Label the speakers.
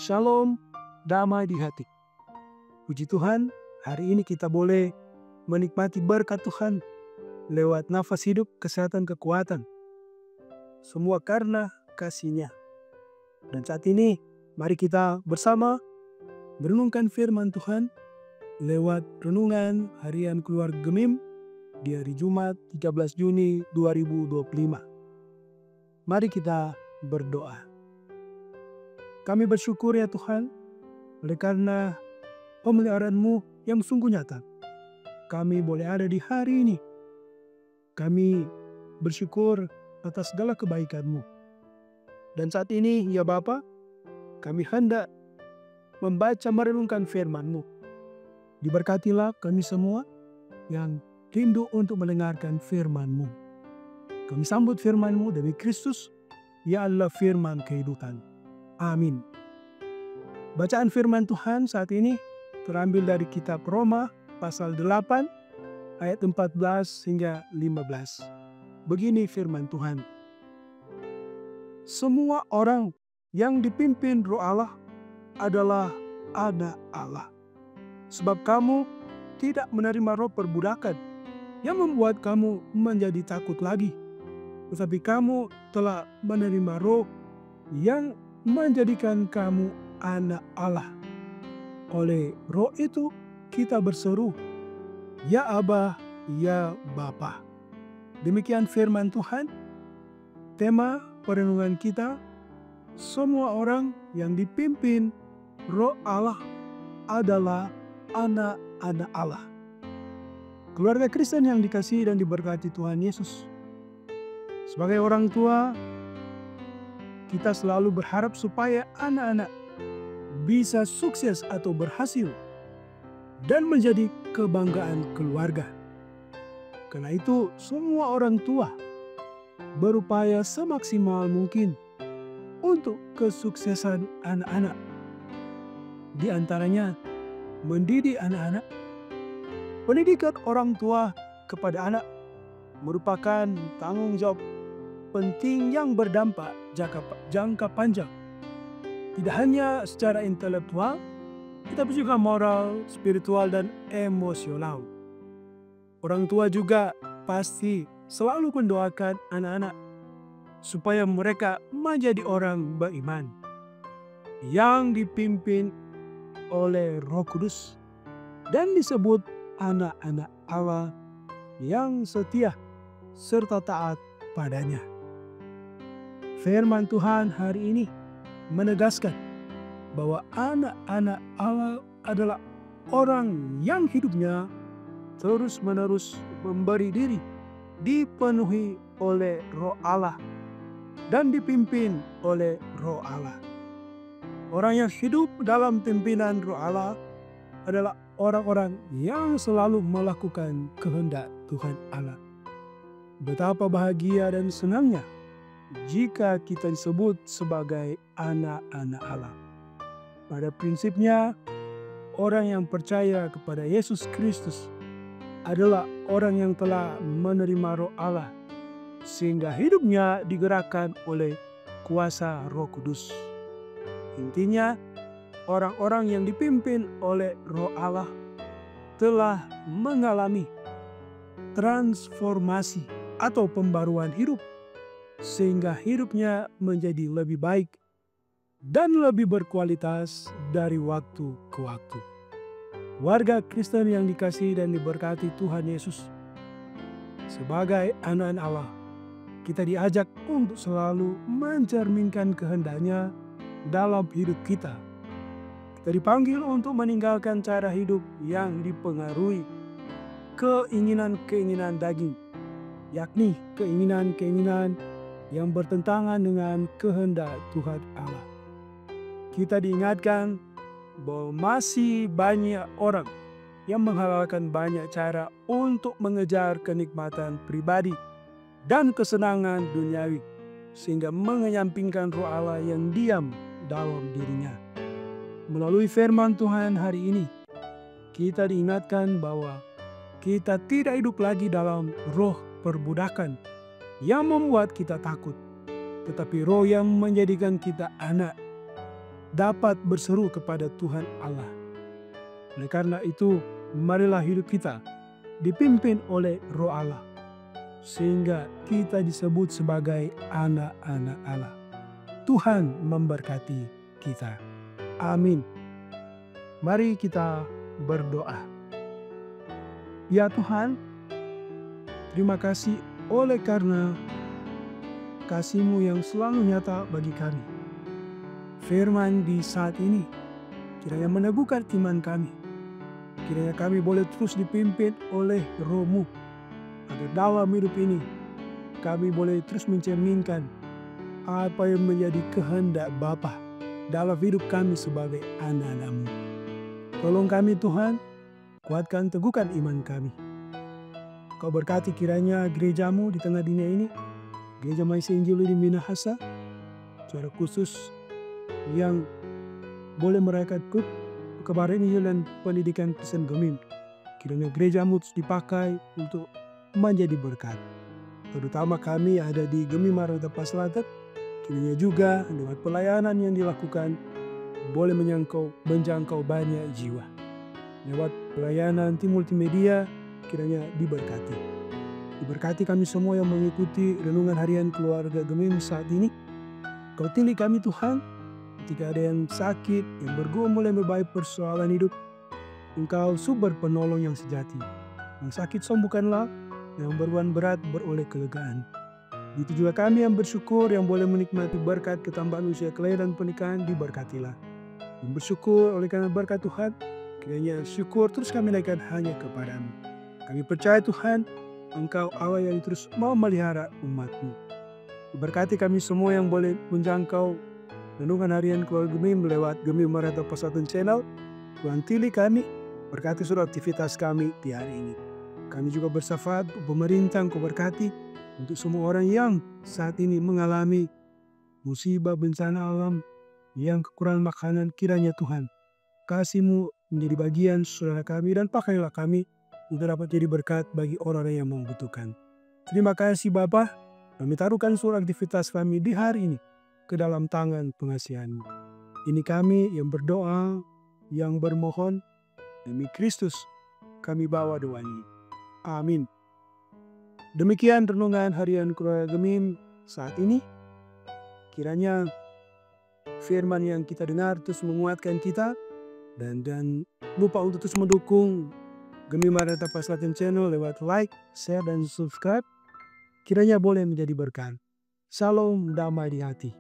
Speaker 1: shalom, damai di hati. Puji Tuhan, hari ini kita boleh menikmati berkat Tuhan lewat nafas hidup, kesehatan, kekuatan. Semua karena kasih-Nya. Dan saat ini, mari kita bersama merenungkan firman Tuhan lewat renungan harian keluarga Gemim di hari Jumat 13 Juni 2025. Mari kita berdoa. Kami bersyukur ya Tuhan, oleh karena pemeliharaan-Mu yang sungguh nyata. Kami boleh ada di hari ini. Kami bersyukur atas segala kebaikan-Mu. Dan saat ini ya Bapa, kami hendak membaca merenungkan firman-Mu. Diberkatilah kami semua yang rindu untuk mendengarkan firman-Mu. Kami sambut firman-Mu demi Kristus, ya Allah firman kehidupan. Amin. Bacaan firman Tuhan saat ini terambil dari kitab Roma pasal 8 ayat 14 hingga 15. Begini firman Tuhan. Semua orang yang dipimpin Roh Allah adalah anak Allah. Sebab kamu tidak menerima roh perbudakan yang membuat kamu menjadi takut lagi. Tetapi kamu telah menerima roh yang menjadikan kamu anak Allah. Oleh roh itu kita berseru, Ya Aba, Ya Bapa. Demikian firman Tuhan. Tema perenungan kita, semua orang yang dipimpin Roh Allah adalah anak-anak Allah. Keluarga Kristen yang dikasihi dan diberkati Tuhan Yesus. Sebagai orang tua, kita selalu berharap supaya anak-anak bisa sukses atau berhasil dan menjadi kebanggaan keluarga. Karena itu, semua orang tua berupaya semaksimal mungkin untuk kesuksesan anak-anak. Di antaranya, mendidik anak-anak. Pendidikan orang tua kepada anak merupakan tanggung jawab penting yang berdampak jangka panjang. Tidak hanya secara intelektual, tetapi juga moral, spiritual, dan emosional. Orang tua juga pasti selalu mendoakan anak-anak supaya mereka menjadi orang beriman yang dipimpin oleh Roh Kudus dan disebut anak-anak Allah yang setia serta taat padanya. Firman Tuhan hari ini menegaskan bahwa anak-anak Allah adalah orang yang hidupnya terus-menerus memberi diri, dipenuhi oleh Roh Allah dan dipimpin oleh Roh Allah. Orang yang hidup dalam pimpinan Roh Allah adalah orang-orang yang selalu melakukan kehendak Tuhan Allah. Betapa bahagia dan senangnya jika kita disebut sebagai anak-anak Allah. Pada prinsipnya, orang yang percaya kepada Yesus Kristus adalah orang yang telah menerima Roh Allah, sehingga hidupnya digerakkan oleh kuasa Roh Kudus. Intinya, orang-orang yang dipimpin oleh Roh Allah telah mengalami transformasi atau pembaruan hidup, sehingga hidupnya menjadi lebih baik dan lebih berkualitas dari waktu ke waktu. Warga Kristen yang dikasihi dan diberkati Tuhan Yesus, sebagai anak-anak Allah, kita diajak untuk selalu mencerminkan kehendak-Nya dalam hidup kita. Kita dipanggil untuk meninggalkan cara hidup yang dipengaruhi keinginan-keinginan daging, yakni keinginan-keinginan yang bertentangan dengan kehendak Tuhan Allah. Kita diingatkan bahwa masih banyak orang yang menghalalkan banyak cara untuk mengejar kenikmatan pribadi dan kesenangan duniawi, sehingga mengenyampingkan Roh Allah yang diam dalam dirinya. Melalui firman Tuhan hari ini, kita diingatkan bahwa kita tidak hidup lagi dalam roh perbudakan yang membuat kita takut, tetapi roh yang menjadikan kita anak, dapat berseru kepada Tuhan Allah. Oleh karena itu, marilah hidup kita dipimpin oleh Roh Allah, sehingga kita disebut sebagai anak-anak Allah. Tuhan memberkati kita. Amin. Mari kita berdoa. Ya Tuhan, terima kasih oleh karena kasih-Mu yang selalu nyata bagi kami. Firman di saat ini kiranya meneguhkan iman kami. Kiranya kami boleh terus dipimpin oleh Roh-Mu, agar dalam hidup ini kami boleh terus mencerminkan apa yang menjadi kehendak Bapa dalam hidup kami sebagai anak-anak-Mu. Tolong kami Tuhan, kuatkan teguhkan iman kami. Kau berkati kiranya gereja-Mu di tengah dunia ini, Gereja Maisa Injil di Minahasa, secara khusus yang boleh merayakan kebenaran Injil dan pendidikan Kristen Gemim. Kiranya gereja-Mu terus dipakai untuk menjadi berkat. Terutama kami ada di Gemim Maranatha Selatan, kiranya juga lewat pelayanan yang dilakukan boleh menjangkau banyak jiwa. Lewat pelayanan tim multimedia kiranya diberkati. Diberkati kami semua yang mengikuti renungan harian keluarga Gemim saat ini. Kau pilih kami Tuhan, ketika ada yang sakit, yang bergumul yang berbagai persoalan hidup, Engkau sumber penolong yang sejati. Yang sakit sembuhkanlah, yang beban berat beroleh kelegaan. Begitu juga kami yang bersyukur, yang boleh menikmati berkat ketambahan usia kelahiran dan pernikahan, diberkatilah. Yang bersyukur oleh karena berkat Tuhan, kiranya syukur terus kami naikkan hanya kepadamu. Kami percaya Tuhan, Engkau Allah yang terus mau melihara umat-Mu. Berkati kami semua yang boleh menjangkau renungan harian keluarga Gemim lewat Gemim Maranatha Selatan Channel. Tuhan pilih kami, berkati seluruh aktivitas kami di hari ini. Kami juga bersyafaat pemerintah Engkau berkati untuk semua orang yang saat ini mengalami musibah bencana alam, yang kekurangan makanan, kiranya Tuhan kasih-Mu menjadi bagian saudara kami dan pakailah kami untuk dapat jadi berkat bagi orang-orang yang membutuhkan. Terima kasih Bapa, kami taruhkan seluruh aktivitas kami di hari ini ke dalam tangan pengasihan-Mu. Ini kami yang berdoa, yang bermohon, demi Kristus kami bawa doa ini. Amin. Demikian renungan harian keluarga Gemim saat ini. Kiranya firman yang kita dengar terus menguatkan kita, dan lupa untuk terus mendukung Gemim Maranatha Selatan Channel lewat like, share, dan subscribe. Kiranya boleh menjadi berkat. Salam damai di hati.